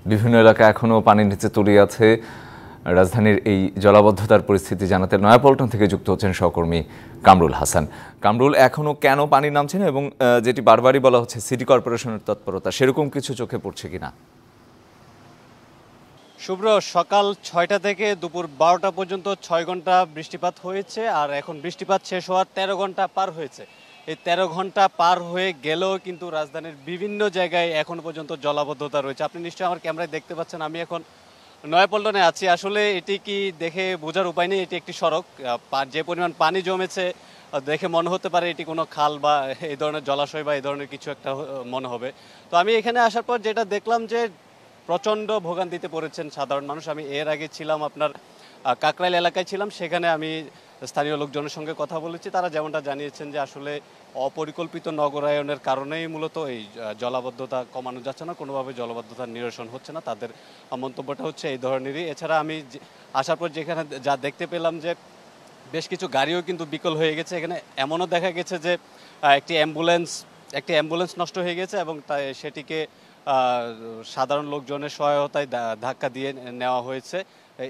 বিভিন্ন এলাকা এখনো পানির নিচে তলিয়ে আছে। রাজধানীর এই জলাবদ্ধতার পরিস্থিতি জানাতে নয়াপল্টন থেকে যুক্ত হচ্ছেন সহকর্মী কামরুল হাসান। কামরুল, এখনো কেন পানি নামছে না এবং যেটি বারবারই বলা হচ্ছে সিটি কর্পোরেশনের তৎপরতা, সেরকম কিছু চোখে পড়ছে কিনা? শুভ্র, সকাল ৬টা থেকে দুপুর ১২টা পর্যন্ত ৬ ঘন্টা বৃষ্টিপাত হয়েছে, আর এখন বৃষ্টিপাত শেষ হওয়ার ১৩ ঘন্টা পার হয়েছে। এই ১৩ ঘন্টা পার হয়ে গেলেও কিন্তু রাজধানীর বিভিন্ন জায়গায় এখন পর্যন্ত জলাবদ্ধতা রয়েছে। আপনি নিশ্চয়ই আমার ক্যামেরায় দেখতে পাচ্ছেন, আমি এখন নয়াপল্টনে আছি। আসলে এটি কি দেখে বোঝার উপায় নেই, এটি একটি সড়ক। যে পরিমাণ পানি জমেছে দেখে মনে হতে পারে এটি কোনো খাল বা এই ধরনের জলাশয় বা এই ধরনের কিছু একটা মনে হবে। তো আমি এখানে আসার পর যেটা দেখলাম যে প্রচণ্ড ভোগান্তিতে পড়েছেন সাধারণ মানুষ। আমি এর আগে ছিলাম আপনার কাকরাইল এলাকায় ছিলাম, সেখানে আমি স্থানীয় লোকজনের সঙ্গে কথা বলেছি। তারা যেমনটা জানিয়েছেন যে আসলে অপরিকল্পিত নগরায়নের কারণেই মূলত এই জলাবদ্ধতা কমানো যাচ্ছে না, কোনোভাবে জলাবদ্ধতার নিরসন হচ্ছে না, তাদের মন্তব্যটা হচ্ছে এই ধরনেরই। এছাড়া আমি আসার পর যেখানে যা দেখতে পেলাম যে বেশ কিছু গাড়িও কিন্তু বিকল হয়ে গেছে। এখানে এমনও দেখা গেছে যে একটি অ্যাম্বুলেন্স নষ্ট হয়ে গেছে এবং তাই সেটিকে সাধারণ লোকজনের সহায়তায় ধাক্কা দিয়ে নেওয়া হয়েছে।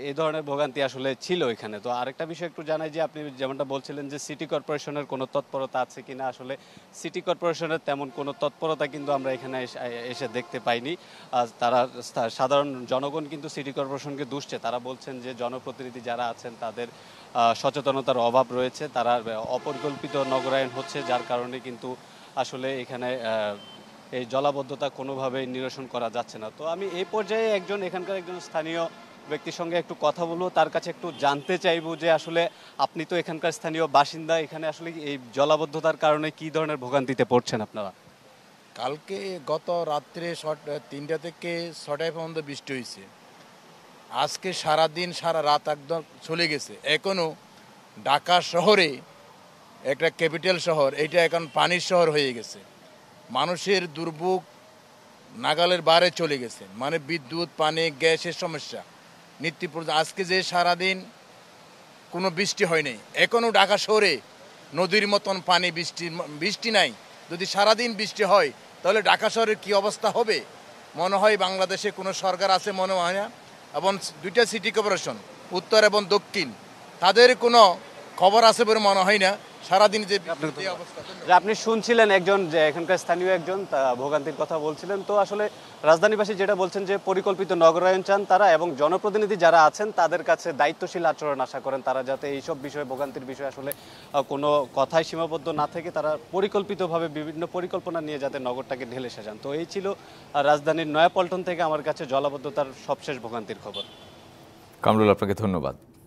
এই ধরনের ভোগান্তি আসলে ছিল এখানে। তো আরেকটা বিষয় একটু জানাই যে আপনি যেমনটা বলছিলেন যে সিটি কর্পোরেশনের কোনো তৎপরতা আছে কিনা, আসলে সিটি কর্পোরেশনের তেমন কোনো তৎপরতা কিন্তু আমরা এখানে এসে দেখতে পাইনি। তারা সাধারণ জনগণ কিন্তু সিটি কর্পোরেশনকে দুষছে। তারা বলছেন যে জনপ্রতিনিধি যারা আছেন তাদের সচেতনতার অভাব রয়েছে, তারা অপরিকল্পিত নগরায়ন হচ্ছে, যার কারণে কিন্তু আসলে এখানে এই জলাবদ্ধতা কোনোভাবেই নিরসন করা যাচ্ছে না। তো আমি এই পর্যায়ে এখানকার একজন স্থানীয় ব্যক্তির সঙ্গে একটু কথা বলবো, তার কাছে একটু জানতে চাইবো যে আসলে আপনি তো এখানকার স্থানীয় বাসিন্দা, এখানে আসলে এই জলাবদ্ধতার কারণে কি ধরনের ভোগান্তিতে পড়ছেন আপনারা? কালকে গত রাত্রে ৩টা থেকে ৬টায় পর্যন্ত বৃষ্টি হয়েছে। আজকে সারাদিন সারা রাত একদম চলে গেছে। এখনও ঢাকা শহরে, একটা ক্যাপিটাল শহর, এটা এখন পানির শহর হয়ে গেছে। মানুষের দুর্ভোগ নাগালের বাইরে চলে গেছে, মানে বিদ্যুৎ, পানি, গ্যাসের সমস্যা নিত্য প্রয়োজন। আজকে যে সারাদিন কোনো বৃষ্টি হয়নি, এখনও ঢাকা শহরে নদীর মতন পানি, বৃষ্টি নাই। যদি সারাদিন বৃষ্টি হয় তাহলে ঢাকা শহরের কী অবস্থা হবে মনে হয় বাংলাদেশে কোনো সরকার আছে মনে হয় না। এবং 2টা সিটি কর্পোরেশন, উত্তর এবং দক্ষিণ, তাদের কোনো খবর আছে বলে মনে হয় না। সারাদিন যে আপনি শুনছিলেন একজন যে এখানকার স্থানীয় একজন ভোগান্তির কথা বলছিলেন। তো আসলে রাজধানীবাসী যেটা বলছেন যে পরিকল্পিত নগরায়ন চান তারা, এবং জনপ্রতিনিধি যারা আছেন তাদের কাছে দায়িত্বশীল আচরণ আশা করেন তারা, যাতে এইসব বিষয়ে ভোগান্তির বিষয়ে আসলে কোনো কথায় সীমাবদ্ধ না থেকে তারা পরিকল্পিতভাবে বিভিন্ন পরিকল্পনা নিয়ে যাতে নগরটাকে ঢেলে সাজান। তো এই ছিল রাজধানীর নয়াপল্টন থেকে আমার কাছে জলাবদ্ধতার সবশেষ ভোগান্তির খবর। কামরুল, আপনাকে ধন্যবাদ।